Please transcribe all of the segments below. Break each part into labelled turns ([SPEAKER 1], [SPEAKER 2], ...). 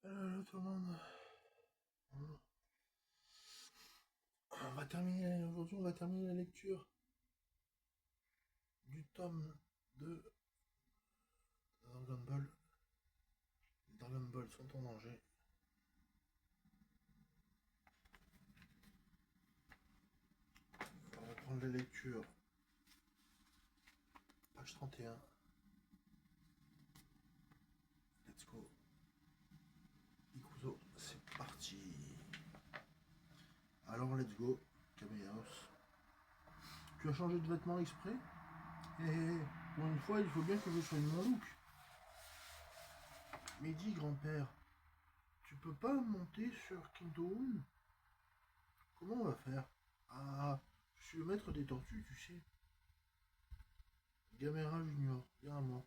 [SPEAKER 1] Tout le monde. Aujourd'hui, on va terminer la lecture du tome de Dragon Ball. Les Dragon Ball sont en danger. On va reprendre la lecture. Page 31. Let's go. Ikuzo, c'est parti. Alors, let's go. Kamehaos. Tu as changé de vêtements exprès? Pour une fois, il faut bien que je soigne mon look. Mais dis, grand-père, tu peux pas monter sur Kinto-un? Comment on va faire? Ah, je suis le maître des tortues, tu sais. Gamera Junior, viens à moi.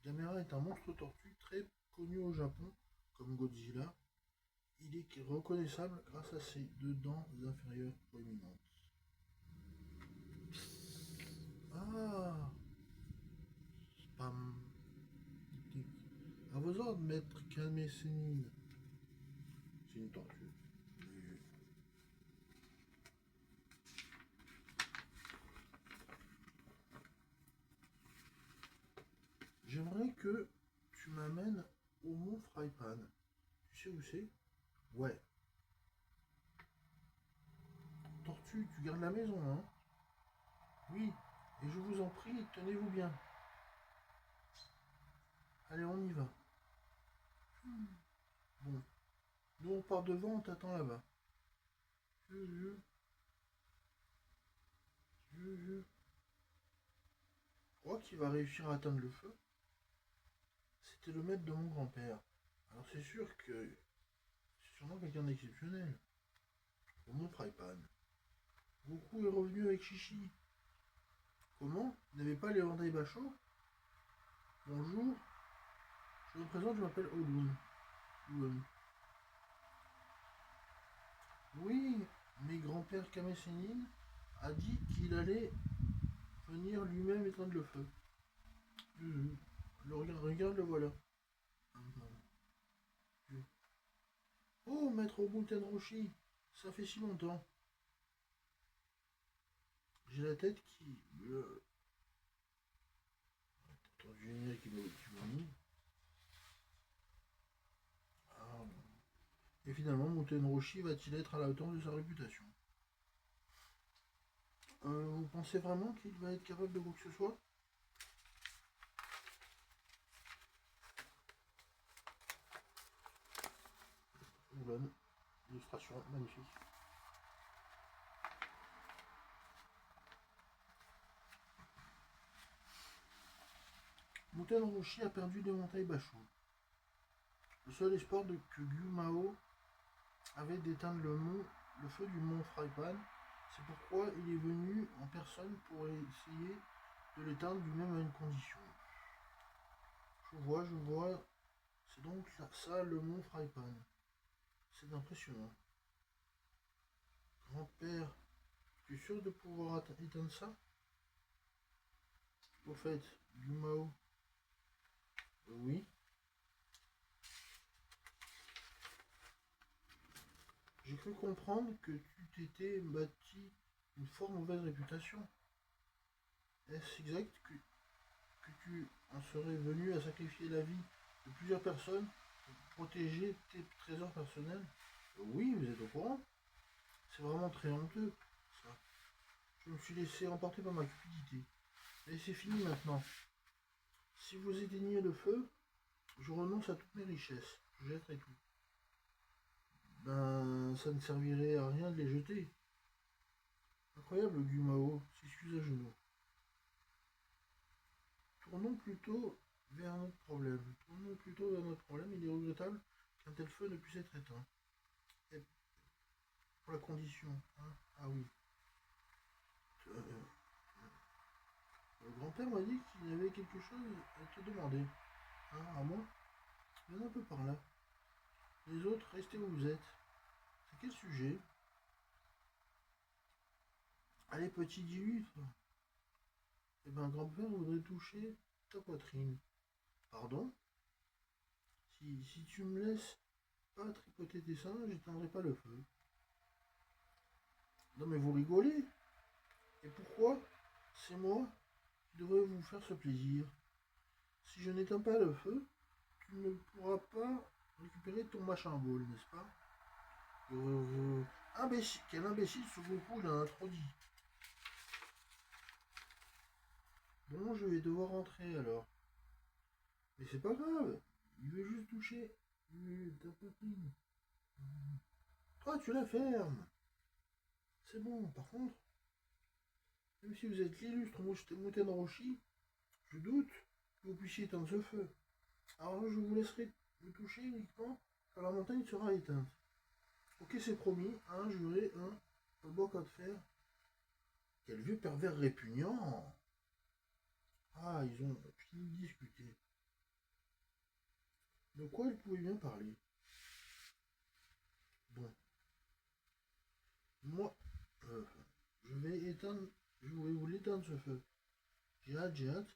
[SPEAKER 1] Gamera est un monstre tortue très connu au Japon, comme Godzilla. Il est reconnaissable grâce à ses deux dents inférieures proéminentes. Ah, spam. À vos ordres, maître Kamesenin. C'est une tortue. J'aimerais que tu m'amènes au mont Frypan. Tu sais où c'est? Ouais. Tortue, tu gardes la maison, hein? Oui. Et je vous en prie, tenez-vous bien. Allez, on y va. Bon. Nous, on part devant, on t'attend là-bas. Je crois qu'il va réussir à atteindre le feu. C'était le maître de mon grand-père. Alors c'est sûr que c'est sûrement quelqu'un d'exceptionnel. Au mont Frypan. Goku est revenu avec Chichi. Comment? Vous n'avez pas les Bandai Basho? Bonjour, je me présente, je m'appelle Olun. Olun. Oui, mais grand-père Kamesenin a dit qu'il allait venir lui-même éteindre le feu. Regarde, le voilà. Oh, maître Obunten Roshi, ça fait si longtemps. J'ai la tête qui... Pourtant, du générique qui m'a mis. Ah. Et finalement, Muten Roshi va-t-il être à la hauteur de sa réputation? Vous pensez vraiment qu'il va être capable de quoi que ce soit? Bonne illustration, magnifique. Muten Roshi a perdu de Montai Basho. Le seul espoir que Gyumao avait d'éteindre le feu du mont Frypan, c'est pourquoi il est venu en personne pour essayer de l'éteindre lui-même à une condition. Je vois, c'est donc ça le mont Frypan. C'est impressionnant. Grand-père, tu es sûr de pouvoir éteindre ça? Au fait, Gyumao. Oui. J'ai cru comprendre que tu t'étais bâti une fort mauvaise réputation. Est-ce exact que tu en serais venu à sacrifier la vie de plusieurs personnes pour protéger tes trésors personnels? Oui, vous êtes au courant? C'est vraiment très honteux, ça. Je me suis laissé emporter par ma cupidité. Mais c'est fini maintenant. Si vous éteignez le feu, je renonce à toutes mes richesses. Je jetterai tout. Ben, ça ne servirait à rien de les jeter. Incroyable, Gumao s'excuse à genoux. Tournons plutôt vers notre problème. Il est regrettable qu'un tel feu ne puisse être éteint. Et pour la condition, hein? Ah oui. Euh, le grand-père m'a dit qu'il y avait quelque chose à te demander. Hein, à moi? Viens un peu par là. Les autres, restez où vous êtes. C'est quel sujet? Allez, petit, dis-lui. Eh ben, grand-père voudrait toucher ta poitrine. Pardon? Si tu me laisses pas tripoter tes seins, j'éteindrai pas le feu. Non mais vous rigolez. Et pourquoi c'est moi qui devrais vous faire ce plaisir? Si je n'éteins pas le feu, tu ne pourras pas récupérer ton machin ball, n'est-ce pas? Imbécile, quel imbécile ce Goku, il en a trop dit. Bon, je vais devoir rentrer alors. Mais c'est pas grave, il veut juste toucher ta poitrine. Toi, tu la fermes. C'est bon, par contre, même si vous êtes l'illustre Muten Roshi, je doute que vous puissiez éteindre ce feu. Alors je vous laisserai me toucher uniquement quand la montagne sera éteinte. Ok, c'est promis, un juré, pas beau qu'à te faire. Quel vieux pervers répugnant. Ah, ils ont fini de discuter. De quoi ils pouvaient bien parler? Bon, moi, je vais éteindre, je vais vous l'éteindre ce feu. J'ai hâte, j'ai hâte.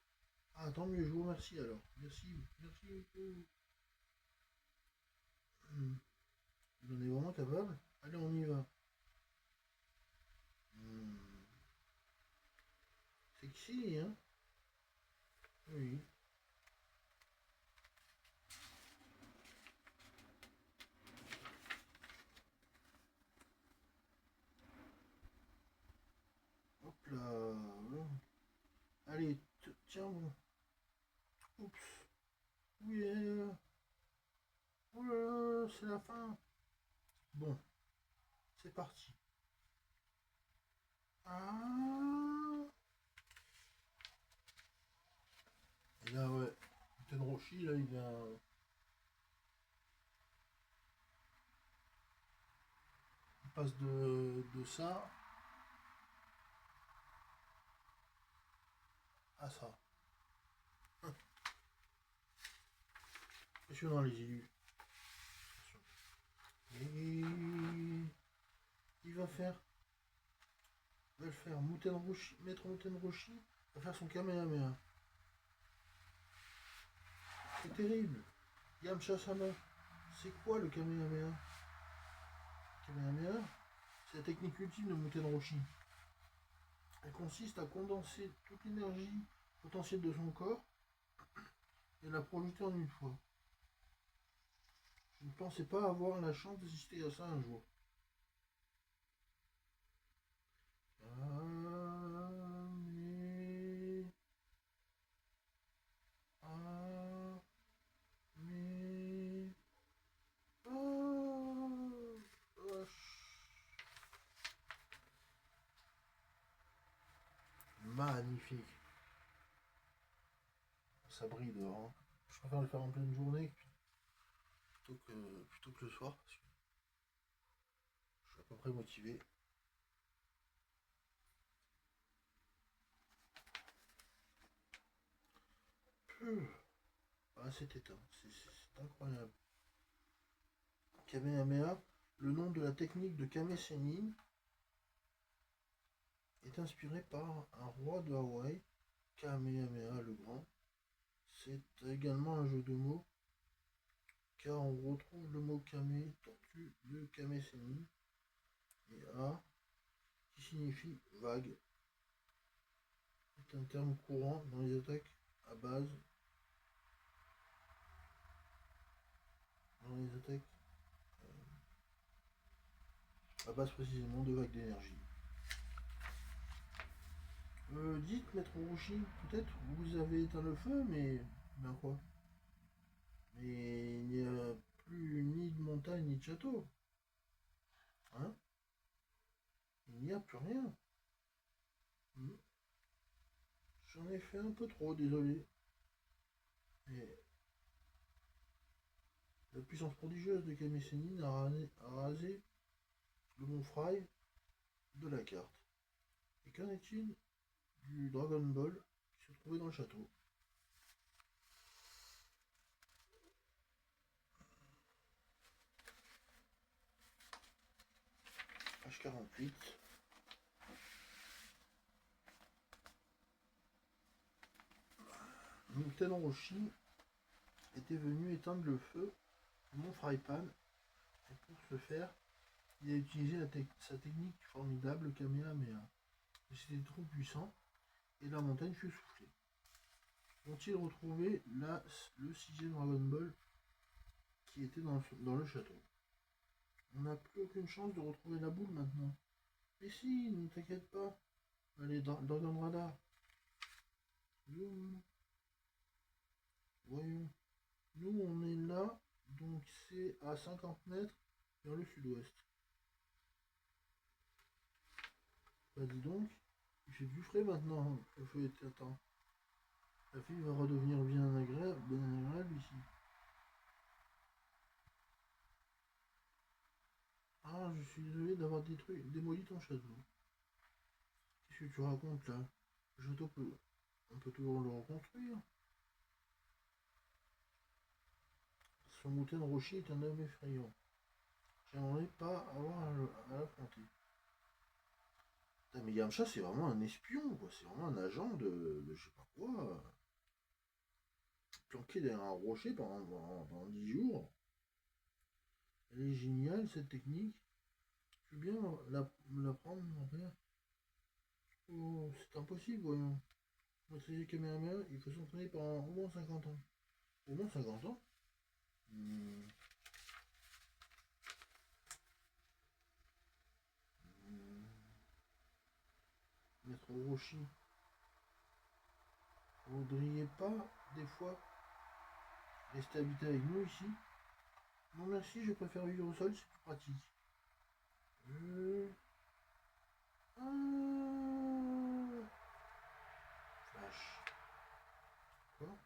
[SPEAKER 1] Ah, tant mieux, je vous remercie alors. Merci, merci beaucoup. Vous en êtes vraiment capable? Allez, on y va. Sexy, hein? Oui. Hop là. Allez, tiens bon. Oups. Oui. Oh là là, c'est la fin. Bon, c'est parti. Ah. Et là, ouais. Tenroshi, là, il vient. Il passe de ça à ça. Impressionnant les élus. Et il va faire. Il va le faire. Maître Muten-Roshi va faire son Kamehameha. C'est terrible. Yamcha-sama. C'est quoi le Kamehameha? Kamehameha, c'est la technique ultime de Muten-Roshi. Elle consiste à condenser toute l'énergie potentielle de son corps et la projeter en une fois. Je ne pensais pas avoir la chance d'assister à ça un jour. Ah, mais... Ah, mais... Ah, magnifique. Ça brille dehors. Hein. Je préfère le faire en pleine journée plutôt que le soir parce que je suis à peu près motivé. Ah, c'est éteint. C'est incroyable. Kamehameha, le nom de la technique de Kame Sennin, est inspiré par un roi de Hawaï, Kamehameha le Grand. C'est également un jeu de mots, car on retrouve le mot Kame, tortue, de Kame Sennin, et A, qui signifie vague, est un terme courant dans les attaques à base, précisément de vagues d'énergie. Dites, maître Roshi, peut-être vous avez éteint le feu, mais... Ben quoi? Mais il n'y a plus ni de montagne ni de château. Hein? Il n'y a plus rien. J'en ai fait un peu trop, désolé. Mais la puissance prodigieuse de Kame Sennin a rasé le mont Fry de la carte. Et qu'en est-il du Dragon Ball qui se trouvait dans le château? Page 48. Muten Roshi était venu éteindre le feu du mont Frypan Et pour ce faire, il a utilisé sa technique formidable Kamehameha. Mais c'était trop puissant et la montagne fut soufflée. Ont-ils retrouvé le sixième Dragon Ball qui était dans le château? On n'a plus aucune chance de retrouver la boule maintenant. Mais si, ne t'inquiète pas. Allez, Dragon Radar. Voyons. Nous, on est là, donc c'est à 50 mètres vers le sud-ouest. Bah dis donc, il fait plus frais maintenant, le feu est éteint. La fille va redevenir bien agréable ici. Ah, je suis désolé d'avoir démoli ton château. Qu'est-ce que tu racontes là? Le château on peut toujours le reconstruire. Son moutaine rocher est un homme effrayant. J'aimerais pas avoir à l'affronter. Mais Yamcha, c'est vraiment un espion, quoi. C'est vraiment un agent de je sais pas quoi. Planqué derrière un rocher pendant 10 jours. Elle est géniale, cette technique. Je veux bien me la prendre, mon père. Oh, c'est impossible, voyons. Maîtriser Kamehameha, il faut s'entraîner pendant au moins 50 ans. Au moins 50 ans hmm. Maître Roshi, vous voudriez pas, des fois, rester habiter avec nous ici? Non merci, je préfère vivre au sol, c'est plus pratique. Ah. Flash. Quoi?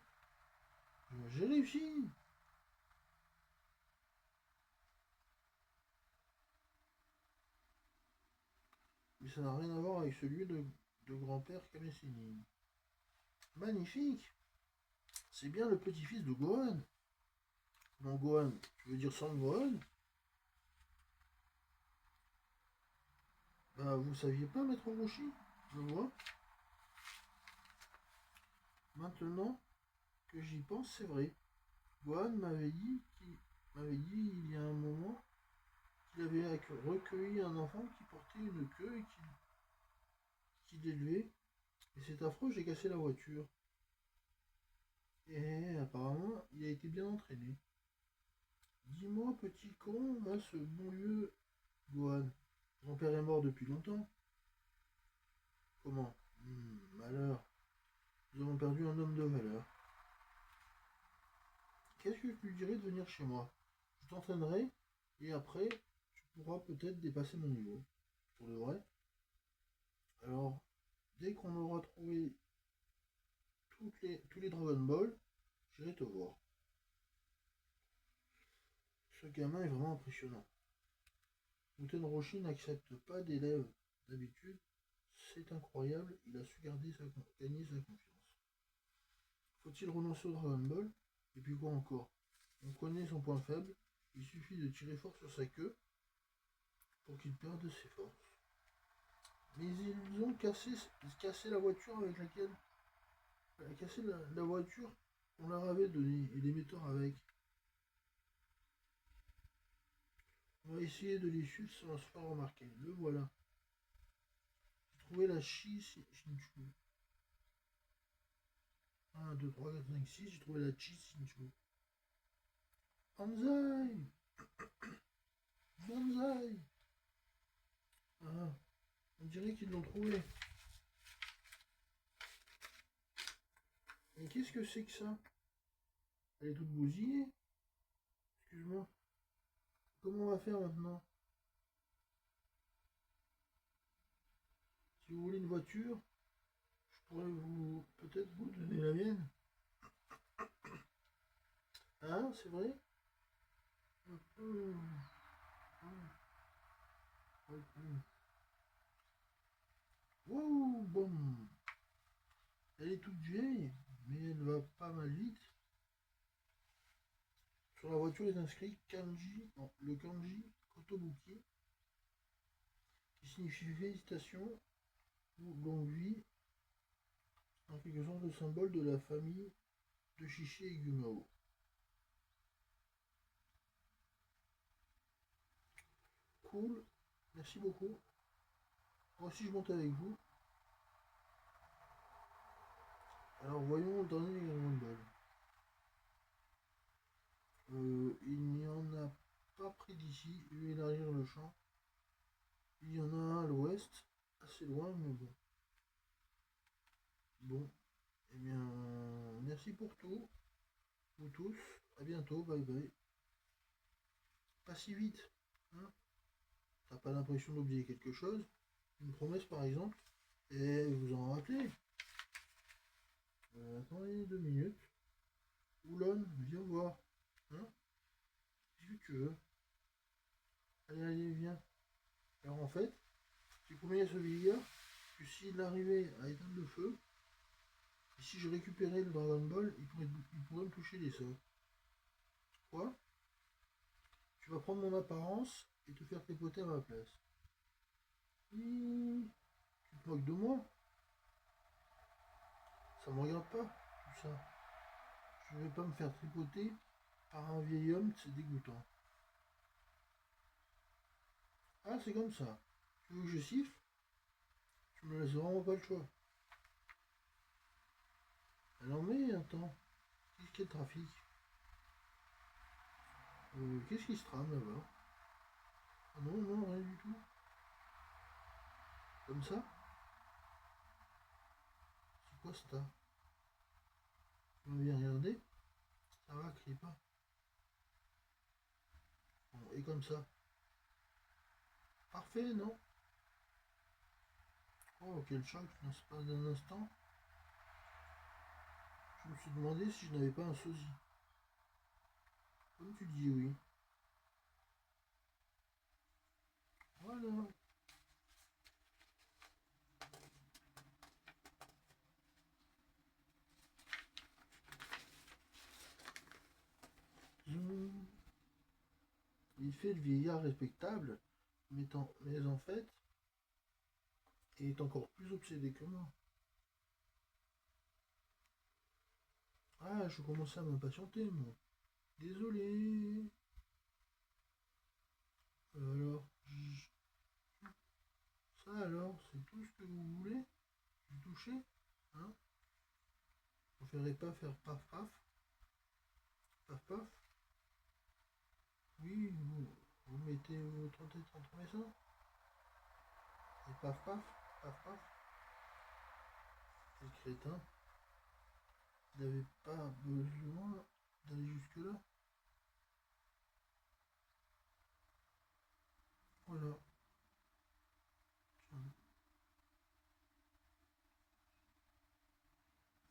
[SPEAKER 1] J'ai réussi. Mais ça n'a rien à voir avec celui de grand-père Kamesini. Magnifique. C'est bien le petit-fils de Gohan. Non, Gohan, tu veux dire Son Gohan? Bah, vous saviez pas, Maître Roshi? Je vois. Maintenant que j'y pense, c'est vrai. Gohan m'avait dit il y a un moment qu'il avait recueilli un enfant qui portait une queue et qui l'élevait. Et c'est affreux, j'ai cassé la voiture. Et apparemment, il a été bien entraîné. Dis-moi, petit con, va ce bon lieu, Gohan. Grand-père est mort depuis longtemps. Comment? Malheur. Nous avons perdu un homme de valeur. Qu'est-ce que je lui dirais de venir chez moi? Je t'entraînerai et après, tu pourras peut-être dépasser mon niveau. Pour de vrai. Alors, dès qu'on aura trouvé tous les Dragon Ball, j'irai te voir. Ce gamin est vraiment impressionnant. Muten Roshi n'accepte pas d'élèves d'habitude. C'est incroyable, il a su gagner sa confiance. Faut-il renoncer au Dragon Ball? Et puis quoi encore? On connaît son point faible, il suffit de tirer fort sur sa queue pour qu'il perde ses forces. Mais ils ont cassé la voiture avec laquelle... cassé la voiture qu'on leur avait donnée et l'émetteur avec. On va essayer de les suivre sans se faire remarquer. Le voilà. J'ai trouvé la Shinchu. 1, 2, 3, 4, 5, 6. J'ai trouvé la Shinchu. Banzai! Banzai! Ah, on dirait qu'ils l'ont trouvé. Mais qu'est-ce que c'est que ça? Elle est toute bousillée. Excuse-moi. Comment on va faire maintenant? Si vous voulez une voiture, je pourrais peut-être vous donner la mienne. Hein, c'est vrai? Wow, bon. Elle est toute vieille, mais elle va pas mal vite. Sur la voiture est inscrit le kanji Kotobuki, qui signifie félicitations ou longue vie, en quelque sorte le symbole de la famille de Shishi et Gumao. cool. Merci beaucoup. Moi aussi je monte avec vous. Alors voyons le dernier Dragon Ball. Il n'y en a pas près d'ici. Je vais élargir le champ. Il y en a un à l'ouest. Assez loin, mais bon. Bon. Eh bien, merci pour tout. Vous tous. À bientôt. Bye bye. Pas si vite. Hein. T'as pas l'impression d'oublier quelque chose? Une promesse par exemple? Et vous en rappelez? Attendez 2 minutes. Oulon, viens voir. Hein? Qu'est-ce que tu veux? Allez, allez, viens. Alors en fait, j'ai promis à ce vieillard que s'il arrivait à éteindre le feu, et si je récupérais le Dragon Ball, il pourrait me toucher les sorts. Quoi? Tu vas prendre mon apparence et te faire tripoter à ma place. Tu te moques de moi? Ça me regarde pas, tout ça. Je vais pas me faire tripoter par un vieil homme, c'est dégoûtant. Ah, c'est comme ça. Tu veux que je siffle? Tu me laisses vraiment pas le choix. Alors mais attends, qu'est-ce qu'il y a de trafic? Qu'est-ce qui se trame là-bas? Ah non, non, rien du tout. Comme ça? C'est quoi ça? Tu m'as bien regardé? Ça va, crie pas. Bon, et comme ça? Parfait, non? Oh, quel choc, dans l'espace d'un instant. Je me suis demandé si je n'avais pas un sosie. Comme tu dis, oui. Voilà. Zoom. Il fait le vieillard respectable, mais en fait, il est encore plus obsédé que moi. Ah, je commençais à m'impatienter, moi. Désolé. Alors, ça alors, c'est tout ce que vous voulez? Vous toucher? Hein? Vous ne ferez pas faire paf paf? Paf paf? Oui, vous mettez votre tête entre mes seins? Et paf paf? Paf paf? Quel crétin. Vous n'avez pas besoin d'aller jusque-là? Voilà. Tiens.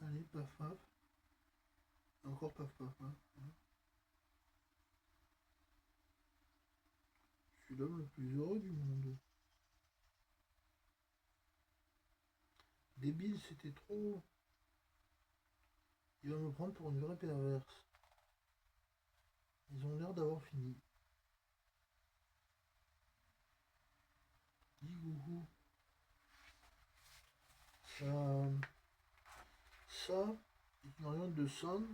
[SPEAKER 1] Allez, paf paf. Encore paf paf. Hein. Je suis l'homme le plus heureux du monde. Débile, c'était trop. Il va me prendre pour une vraie perverse. Ils ont l'air d'avoir fini. Dis Ça, ça est une variante de son,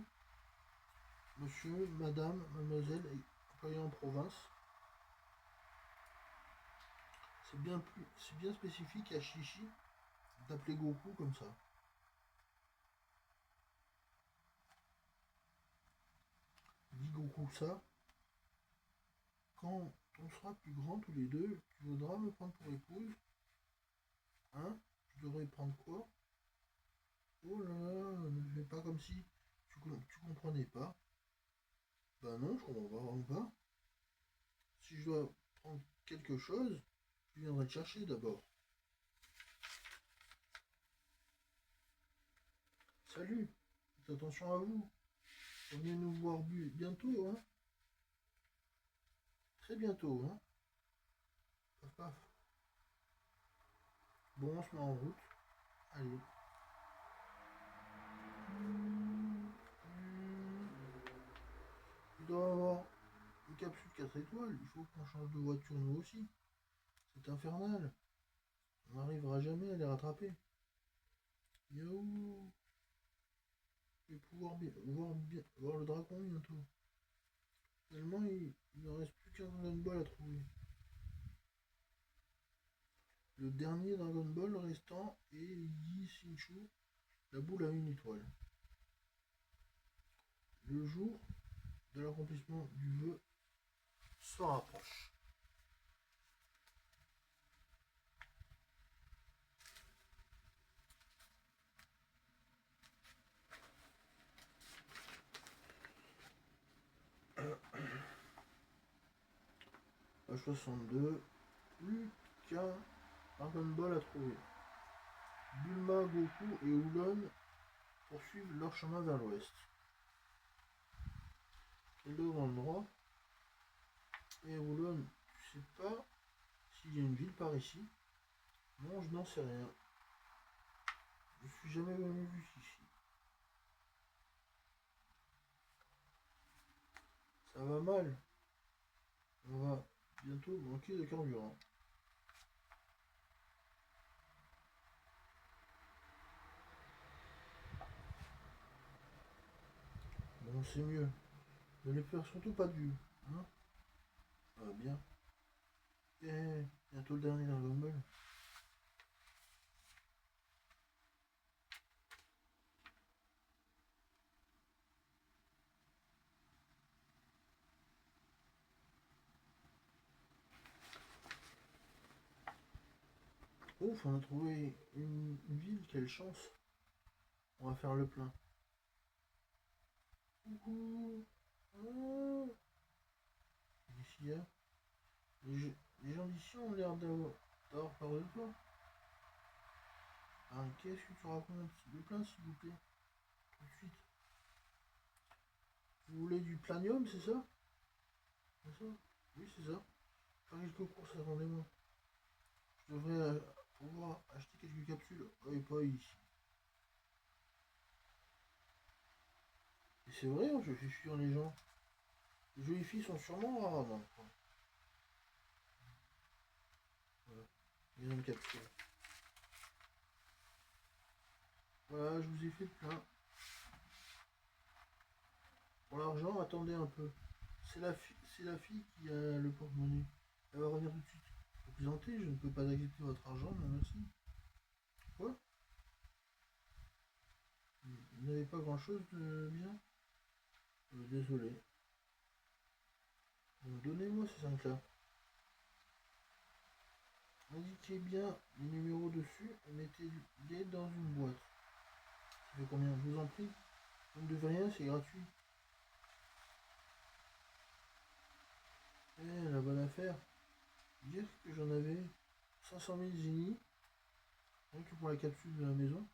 [SPEAKER 1] monsieur, madame, mademoiselle, employé en province. C'est bien spécifique à Chichi d'appeler Goku comme ça. Dis Goku ça. Quand on sera plus grand tous les deux, tu voudras me prendre pour épouse? Hein? Je devrais prendre quoi? Oh là là, ne fais pas comme si tu comprenais pas. Ben non, je comprends vraiment pas. Si je dois prendre quelque chose, je viendrai te chercher d'abord. Salut, faites attention à vous. Venez nous voir bientôt, hein. Très bientôt, hein. Paf paf. Bon, on se met en route. Allez. Il doit avoir une capsule 4 étoiles. Il faut qu'on change de voiture nous aussi. C'est infernal. On n'arrivera jamais à les rattraper. Yo. Je vais pouvoir voir le dragon bientôt. Finalement, il ne reste plus qu'un Dragon Ball à trouver. Le dernier Dragon Ball restant est Yi Xingqiu, la boule à une étoile. Le jour de l'accomplissement du vœu se rapproche. Page 62. Plus qu'un Dragon Ball à trouver. Bulma, Goku et Oolong poursuivent leur chemin vers l'ouest. Et devant le droit. Et Oolong, tu sais pas s'il y a une ville par ici? Non, je n'en sais rien. Je suis jamais venu jusqu'ici. Ça va mal. On va bientôt manquer de carburant. Bon, c'est mieux. Ne les perds surtout pas du. Hein? Ça va bien. Et bientôt le dernier Dragon Ball. Ouf, on a trouvé une ville, quelle chance. On va faire le plein. Coucou. Ah. Qu'est-ce qu'il y a? Les gens d'ici ont l'air d'avoir peur de toi. Ah, qu'est-ce que tu racontes? Le plein, s'il vous plaît. Tout de suite. Vous voulez du planium, c'est ça? C'est ça? Oui, c'est ça. Faire quelques courses, attendez-moi. Je devrais pouvoir acheter quelques capsules. Et pas ici. Et c'est vrai, je fais fuir les gens. Les jolies filles sont sûrement rares dans le coin. Voilà. Ils ont une capsule. Voilà, je vous ai fait le plein. Pour l'argent, attendez un peu. C'est la fille qui a le porte-monnaie. Elle va revenir tout de suite. Vous plaisantez, je ne peux pas accepter votre argent, non merci. Quoi? Vous n'avez pas grand-chose de bien? Désolé. Donnez-moi ces 5 là. Indiquez bien les numéros dessus et mettez-les dans une boîte. Ça fait combien? Je vous en prie. Vous ne devez rien, c'est gratuit. Eh, la bonne affaire. Dire que j'en avais 500 000 génies, rien que pour la capsule de la maison.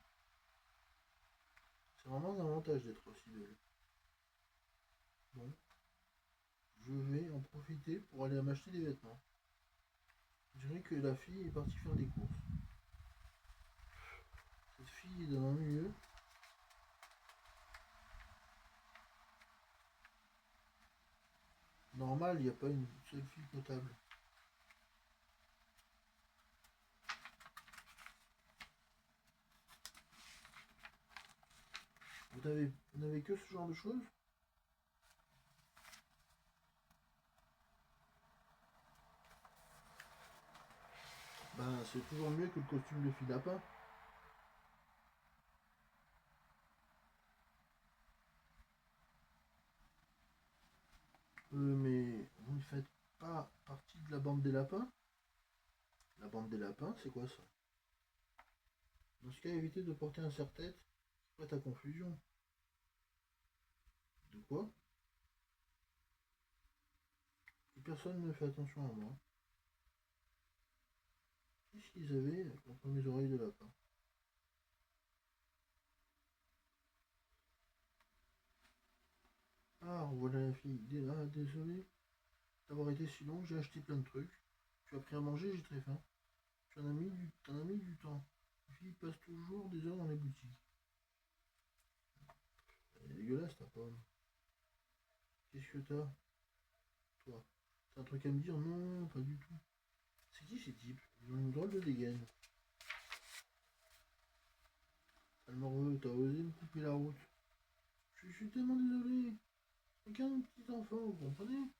[SPEAKER 1] C'est vraiment un avantage d'être aussi belle. Bon, je vais en profiter pour aller m'acheter des vêtements. Je dirais que la fille est partie faire des courses. Cette fille est dans un milieu. Normal, il n'y a pas une seule fille potable. Vous n'avez que ce genre de choses? Ben, c'est toujours mieux que le costume de fille lapin. Mais vous ne faites pas partie de la bande des lapins? La bande des lapins, c'est quoi ça? Dans ce cas, évitez de porter un serre-tête qui prête à confusion. De quoi? Que personne ne fait attention à moi. Qu'est-ce qu'ils avaient contre mes oreilles de lapin? Ah, voilà la fille. Ah, désolé d'avoir été si long, j'ai acheté plein de trucs. Tu as pris à manger, j'ai très faim. T'en as mis du temps. Les filles passent toujours des heures dans les boutiques. Elle est dégueulasse ta pomme. Qu'est-ce que t'as, toi? T'as un truc à me dire? Non, pas du tout. C'est qui ces types? Ils ont une drôle de dégaine. Malheureux, t'as osé me couper la route. Je suis tellement désolé. Regarde un petit enfant, vous comprenez?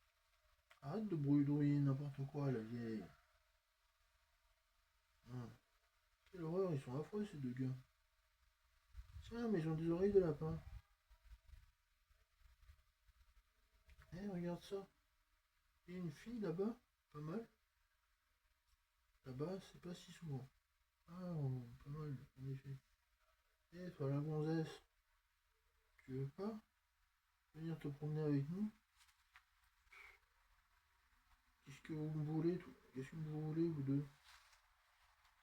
[SPEAKER 1] Arrête de brouillonner n'importe quoi, la vieille. Quelle horreur, ils sont affreux ces deux gars. Tiens, mais ils ont des oreilles de lapin. Eh, regarde ça. Il y a une fille là-bas, pas mal. Là-bas, c'est pas si souvent. Ah, oh, pas mal, en effet. Eh, toi la gonzesse, tu veux pas venir te promener avec nous? Qu'est-ce que vous me voulez, qu'est-ce que vous voulez, vous deux?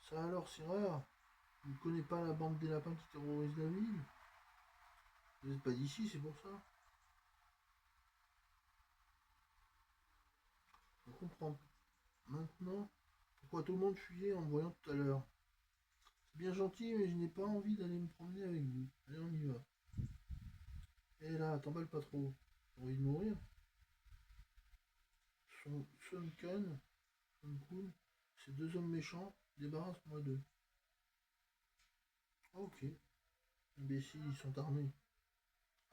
[SPEAKER 1] Ça alors, c'est rare. Vous ne connaissez pas la bande des lapins qui terrorise la ville? Vous n'êtes pas d'ici, c'est pour ça. Je comprends maintenant pourquoi tout le monde fuyait en me voyant tout à l'heure. C'est bien gentil, mais je n'ai pas envie d'aller me promener avec vous. Allez, on y va. Eh là, t'emballe pas trop. T'as envie de mourir? Sun Kun, Sun Kun, ces deux hommes méchants, débarrasse-moi d'eux. Ok. Imbéciles, ils sont armés.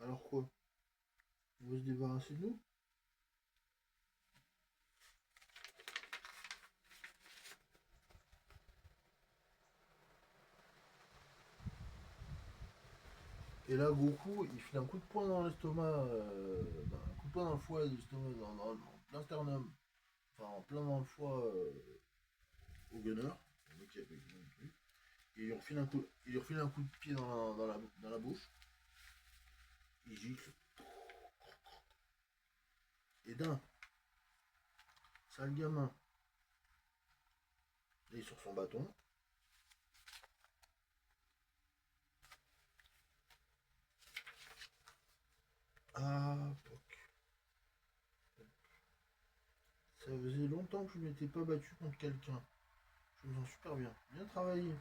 [SPEAKER 1] Alors quoi? On veut se débarrasser de nous? Et là, Goku, il file un coup de poing dans l'estomac, un coup de poing dans le foie, l'estomac, dans plein sternum, enfin en plein dans le foie au gunner, le mec qui a pris le truc. Et il lui refile un coup de pied dans la bouche. Il gicle. Et d'un, sale gamin. Il est sur son bâton. Ah, poc. Ça faisait longtemps que je ne m'étais pas battu contre quelqu'un. Je me sens super bien. Bien travaillé.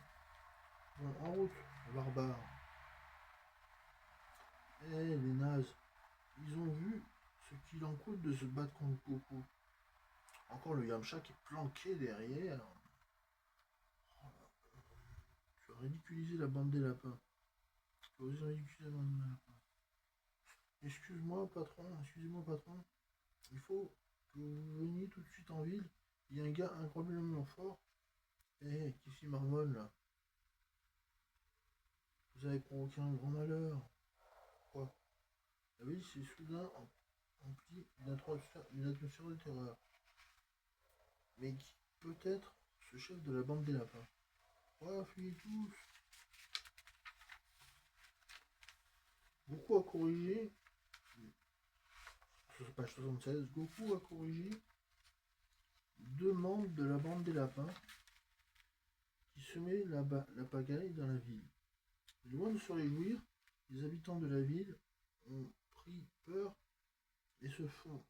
[SPEAKER 1] Bon, en route, barbare. Eh, les nazes. Ils ont vu ce qu'il en coûte de se battre contre Goku. Encore le Yamcha qui est planqué derrière. Tu as ridiculisé la bande des lapins. Tu as osé ridiculiser la bande des lapins. Excusez-moi patron. Il faut que vous veniez tout de suite en ville. Il y a un gars incroyablement fort. Eh, qui s'y marmonne là? Vous avez provoqué un grand malheur. Quoi? La ville s'est soudain emplie d'une atmosphère de terreur. Mais qui peut être ce chef de la bande des lapins? Oh, fuyez tous! Goku a corrigé, sur page 76, Goku a corrigé deux membres de la bande des lapins qui semaient la pagaille dans la ville. Loin de se réjouir, les habitants de la ville ont pris peur et se sont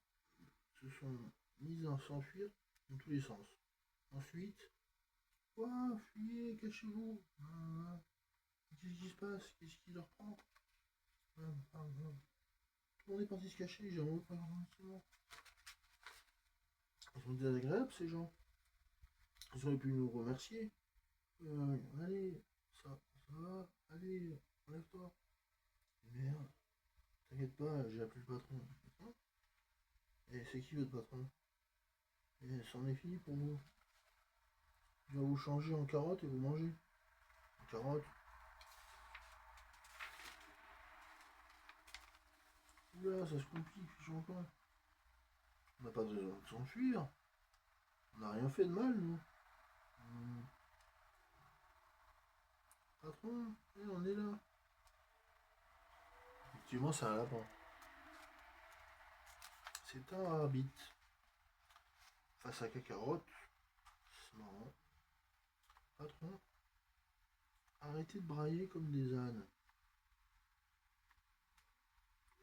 [SPEAKER 1] mis à s'enfuir dans tous les sens. Ensuite, oh, fuyez, cachez-vous! Qu'est-ce qui se passe? Qu'est-ce qui leur prend? Tout le monde est parti se cacher, j'ai envie pas seulement. Ils sont désagréables ces gens. Ils auraient pu nous remercier. Allez, ça va, allez, enlève-toi. Merde, t'inquiète pas, j'ai appelé le patron. Et c'est qui votre patron? Et c'en est fini pour vous. Je vais vous changer en carotte et vous mangez. En carotte. Oula, ça se complique, je encore. On n'a pas de raison de s'enfuir. On n'a rien fait de mal, nous. Patron, on est là. Effectivement, c'est un lapin. C'est un rabbit. Face à Cacarotte. C'est marrant. Patron, arrêtez de brailler comme des ânes.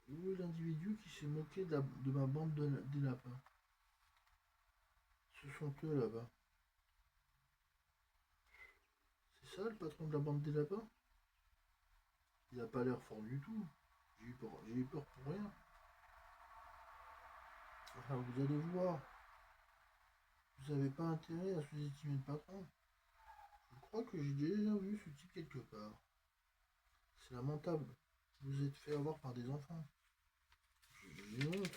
[SPEAKER 1] Où est l'individu qui s'est moqué de ma bande des lapins? Ce sont eux là-bas. C'est ça le patron de la bande des lapins? Il n'a pas l'air fort du tout. J'ai eu peur pour rien. Enfin, vous allez voir. Vous n'avez pas intérêt à sous-estimer le patron. Je crois que j'ai déjà vu ce type quelque part. C'est lamentable. Vous vous êtes fait avoir par des enfants. J'ai honte.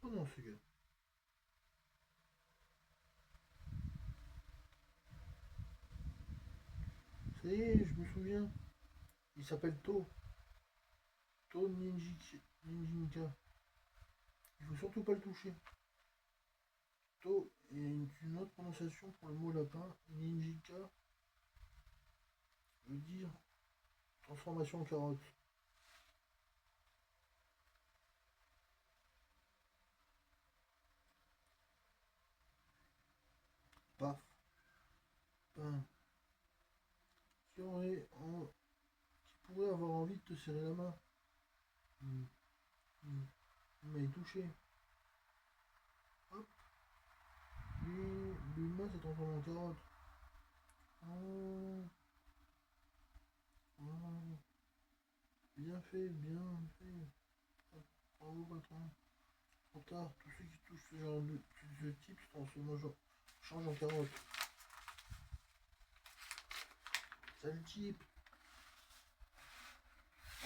[SPEAKER 1] Oh non, ce gars. Ça y est, je me souviens. Il s'appelle To. To Ninjinka. Il faut surtout pas le toucher. To est une autre prononciation pour le mot lapin. Ninjinka veut dire transformation en carotte. Paf. Ben, qui pourrait avoir envie de te serrer la main. Il m'a touché. Hop. L'humain s'est transformé en carotte. Oh, oh. Bien fait, bien fait. Bravo patron. Trop tard, tous ceux qui touchent ce genre de ce type changent en carotte. Sale type.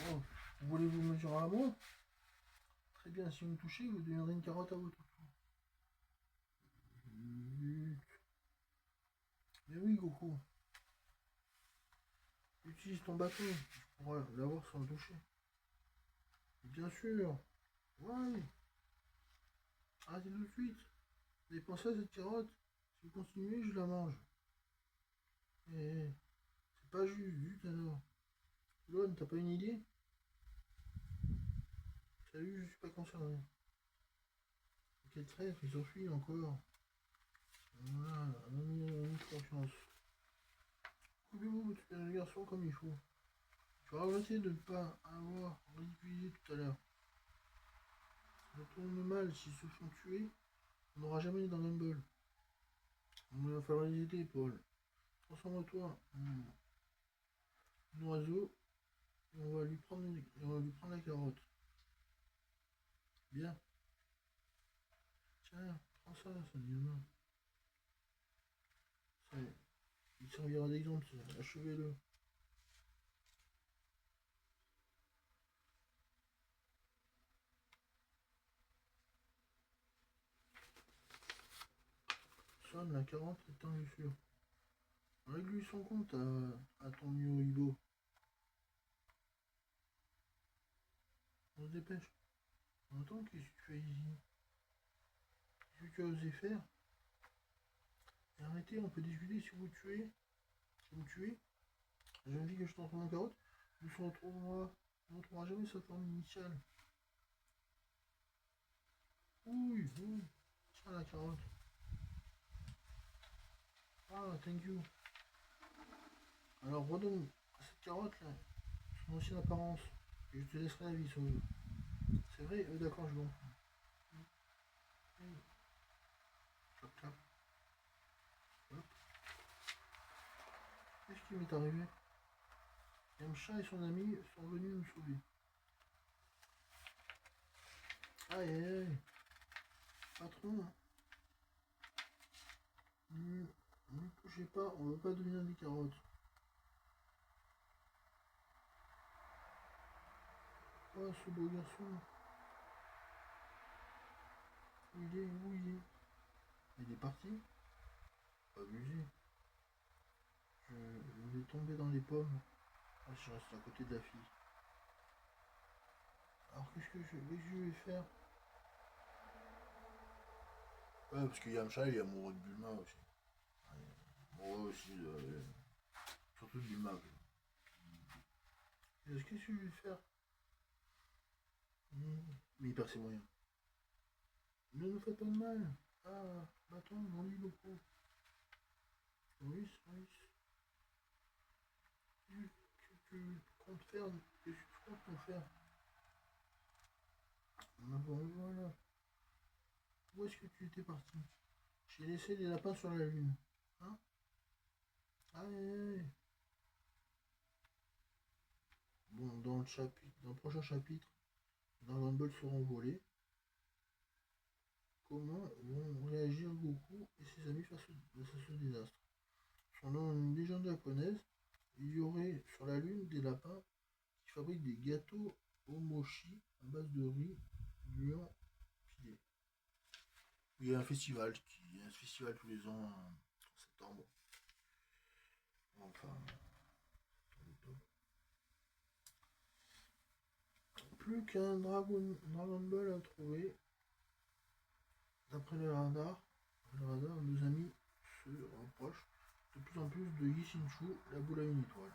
[SPEAKER 1] Oh, voulez-vous mesurer à moi? Très bien, si vous me touchez, vous deviendrez une carotte à votre tour. Mais oui, Goku. Utilise ton bâton. Je pourrais l'avoir sans le toucher. Bien sûr. Ouais. Arrêtez tout de suite. Vous avez pensé à cette carotte? Si vous continuez, je la mange. Eh, c'est pas juste, zut alors. Lone, t'as pas une idée? Salut, je suis pas concerné. Quel traître, ils s'enfuient encore. Voilà, un ami de confiance. Coupez-vous, tu fais le garçon comme il faut. Tu vas regretter de ne pas avoir ridiculisé tout à l'heure. Ça tourne mal s'ils se font tuer. On n'aura jamais dans Rumble. Il va falloir les aider, Paul. Transforme-toi en oiseau et on va lui prendre la carotte. Bien. Tiens, prends ça, ça gamin. Ça, il servira d'exemple, achevez-le. Sonne, la carotte est en sûr. Règle-lui son compte à ton Yoibo. On se dépêche. Attends, qu'est-ce que tu fais ici? Qu'est-ce que tu as osé faire? Et arrêtez, on peut discuter si vous tuez. Si vous tuez, la jeune fille que je transforme en carotte, on ne retrouvera jamais sa forme initiale. Oui, oui. Tiens la carotte. Ah, thank you. Alors redonne à cette carotte là son ancienne apparence. Et je te laisserai la vie sauve. C'est vrai? D'accord, je l'en. Clap, clap. Hop. Qu'est-ce qui m'est arrivé? Yamcha et son ami sont venus nous sauver. Aïe aïe aïe. Patron. Ne touchez pas, on ne veut pas devenir des carottes. Oh, ce beau garçon. Où il est? Où il est? Il est parti? Abusé. Je vais tomber dans les pommes. Ah, je reste à côté de la fille. Alors qu'est-ce que je vais faire? Ouais, parce que Yamcha il est amoureux de Bulma aussi. Moi aussi, surtout de Bulma. Qu'est-ce que je vais faire? Mais il perd ses moyens. Ne nous faites pas de mal. Ah, bâton, mon lit beaucoup. Oui, oui. Tu comptes faire? Qu'est-ce que tu comptes faire? Ah bon, voilà. Où est-ce que tu étais parti? J'ai laissé les lapins sur la lune. Hein? Aïe, aïe, aïe. Bon, dans le prochain chapitre, Dragon Ball seront volés. Comment vont réagir Goku et ses amis face à ce désastre? Selon une légende japonaise, il y aurait sur la lune des lapins qui fabriquent des gâteaux au mochi à base de riz gluant pilé. Il y a un festival, il y a un festival tous les ans en septembre. Enfin, en octobre. Plus qu'un Dragon Ball à trouver. D'après le radar, nos amis se rapprochent de plus en plus de Yishinchu, la boule à une étoile.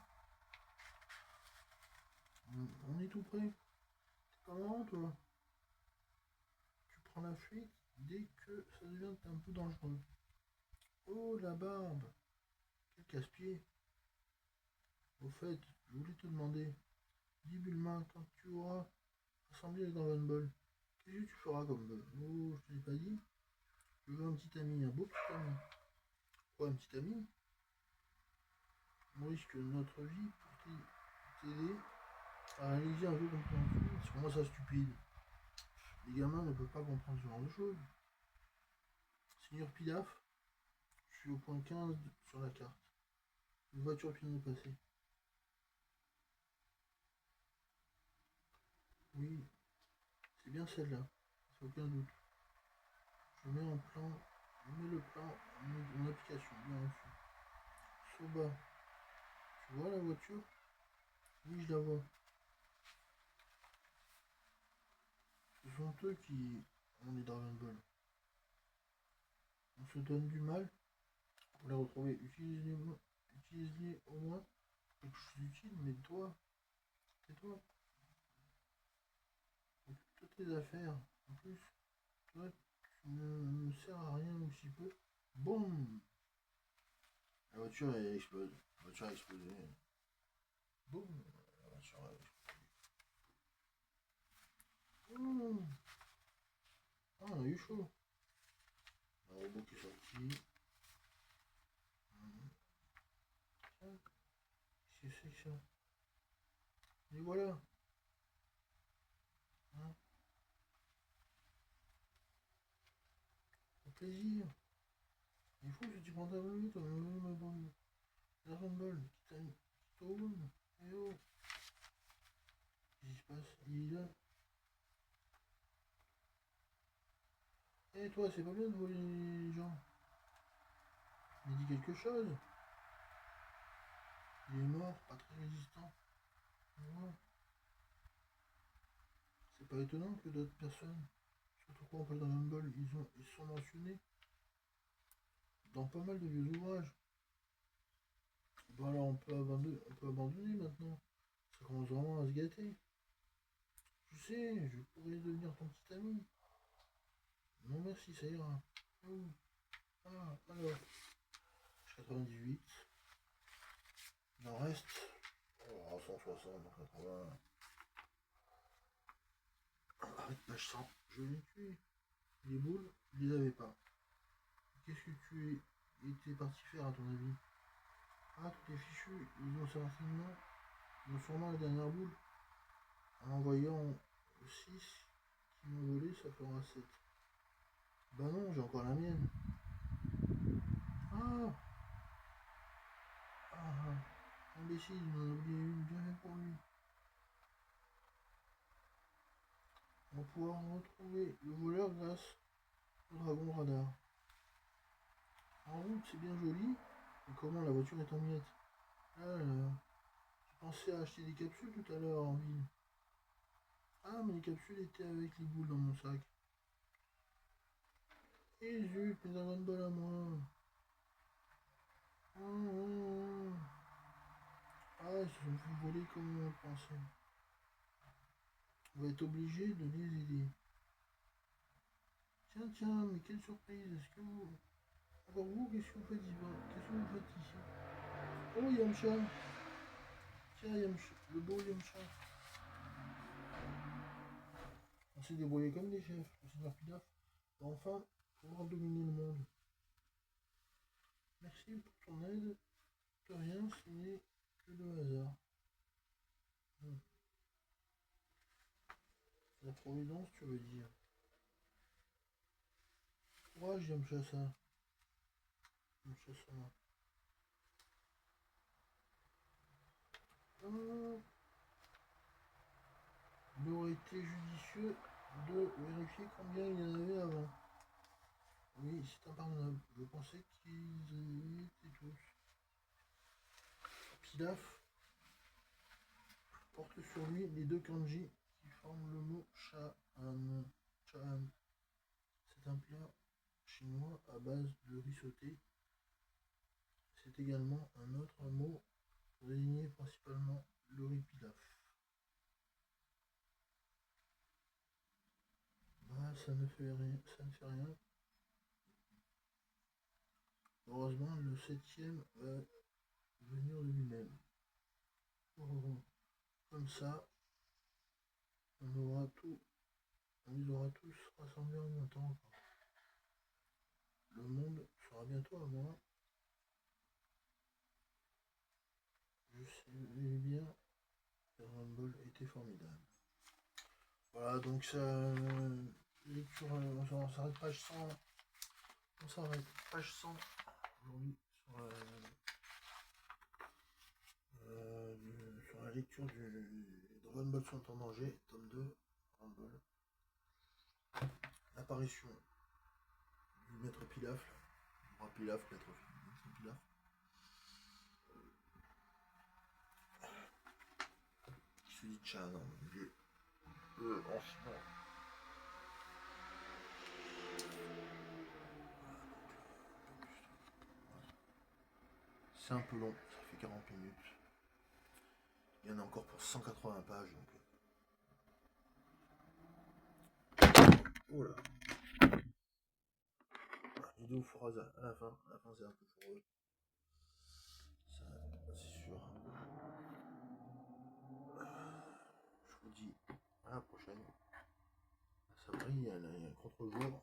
[SPEAKER 1] On est tout près. T'es pas marrant, toi. Tu prends la fuite dès que ça devient un peu dangereux. Oh, la barbe. Quel casse-pied. Au fait, je voulais te demander, dis Bulma, quand tu auras rassemblé les Dragon Ball, qu'est-ce que tu feras comme... Oh, je te l'ai pas dit. Je veux un petit ami, un beau petit ami. Quoi, un petit ami? On risque notre vie pour t'aider à réaliser un peu compréhension. C'est comment ça stupide? Les gamins ne peuvent pas comprendre ce genre de choses. Seigneur Pilaf, je suis au point 15 sur la carte. Une voiture vient de passer. Oui, c'est bien celle-là, sans aucun doute. Je mets le plan en application, bien reçu. Soba, tu vois la voiture? Oui, je la vois. Ce sont eux qui ont les Dragon Ball. On se donne du mal pour les retrouver. Utilise-les au moins quelque chose d'utile, mais toi, tais-toi. Occupe-toi de tes affaires. En plus, toi, tu ne me sers à rien aussi peu. Boum! La voiture elle explose. La voiture a explosé. Boum! La voiture a explosé. Oh. Ah, on a eu chaud. Un robot qui est sorti. Tiens, qu'est-ce que c'est que ça? Et voilà. Hein, au plaisir. Il faut que tu prends ta minute, ma bande. Dragon Ball, qui tourne. Eh oh, qu'est-ce qui se passe? Il est là. Eh toi, c'est pas bien de voler les gens. Il dit quelque chose. Il est mort, pas très résistant. Ouais. C'est pas étonnant que d'autres personnes, surtout quand on parle Dragon Ball, ils sont mentionnés dans pas mal de vieux ouvrages. Bon alors on peut abandonner maintenant. Ça commence vraiment à se gâter. Tu sais, je pourrais devenir ton petit ami. Non merci, ça ira. Oh. Ah, alors. 98. Il en reste. Oh, 160, 80. Arrête, page 100. Je l'ai tué. Les boules, il les avait pas. Qu'est-ce que tu étais parti faire à ton avis? Ah, tout est fichu. Ils ont certainement. Ils ont sûrement la dernière boule. En envoyant 6 qui m'ont volé, ça fera 7. Bah non, j'ai encore la mienne. Ah, imbécile, il m'en a oublié une bien fait pour lui. On va pouvoir retrouver le voleur grâce au dragon radar. En route, c'est bien joli, mais comment la voiture est en miettes? Ah là là, j'ai pensé à acheter des capsules tout à l'heure en ville. Ah, mais les capsules étaient avec les boules dans mon sac. Et zut, mes Dragon Ball à moi. Ah, ils se sont fait voler comme on le pensait. On va être obligé de les aider. Tiens, tiens, mais quelle surprise. Est-ce que vous... Alors vous, qu'est-ce que vous faites ici? Qu'est-ce que vous faites ici? Oh, Yamcha. Tiens, Yamcha. Le beau Yamcha. On s'est débrouillé comme des chefs. Le seigneur Pilaf va enfin pouvoir dominer le monde. Merci pour ton aide. De rien, ce n'est que le hasard. La providence, tu veux dire. Courage, Yamcha-sama. Yamcha-sama. Il aurait été judicieux de vérifier combien il y en avait avant. Oui, c'est impardonnable. Je pensais qu'ils étaient tous. Pilaf porte sur lui les deux kanji qui forment le mot Cha'an. Cha'an. C'est un plat chinois à base de riz sauté. C'est également un autre mot pour désigner principalement le riz pilaf. Bah, ça ne fait rien, ça ne fait rien. Heureusement, le septième va venir de lui-même. Comme ça, on aura tout, on les aura tous rassemblés en même temps. Le monde sera bientôt à moi. Je sais bien que Dragon Ball était formidable. Voilà, donc ça. Lecture, on s'arrête page 100. On s'arrête page 100 aujourd'hui sur la lecture du Dragon Ball sont en danger, tome 2, Dragon Ball. L'apparition du maître Pilaf, du roi Pilaf, maître Pilaf. Qui se dit Chan en vieux. En chinois. C'est un peu long, ça fait 40 minutes. Il y en a encore pour 180 pages. Donc... Oh là. Vidéo phrase à la fin. À la fin, c'est un peu foureux. Ça, c'est sûr. Je vous dis à la prochaine. Ça brille, il y a un contre-jour.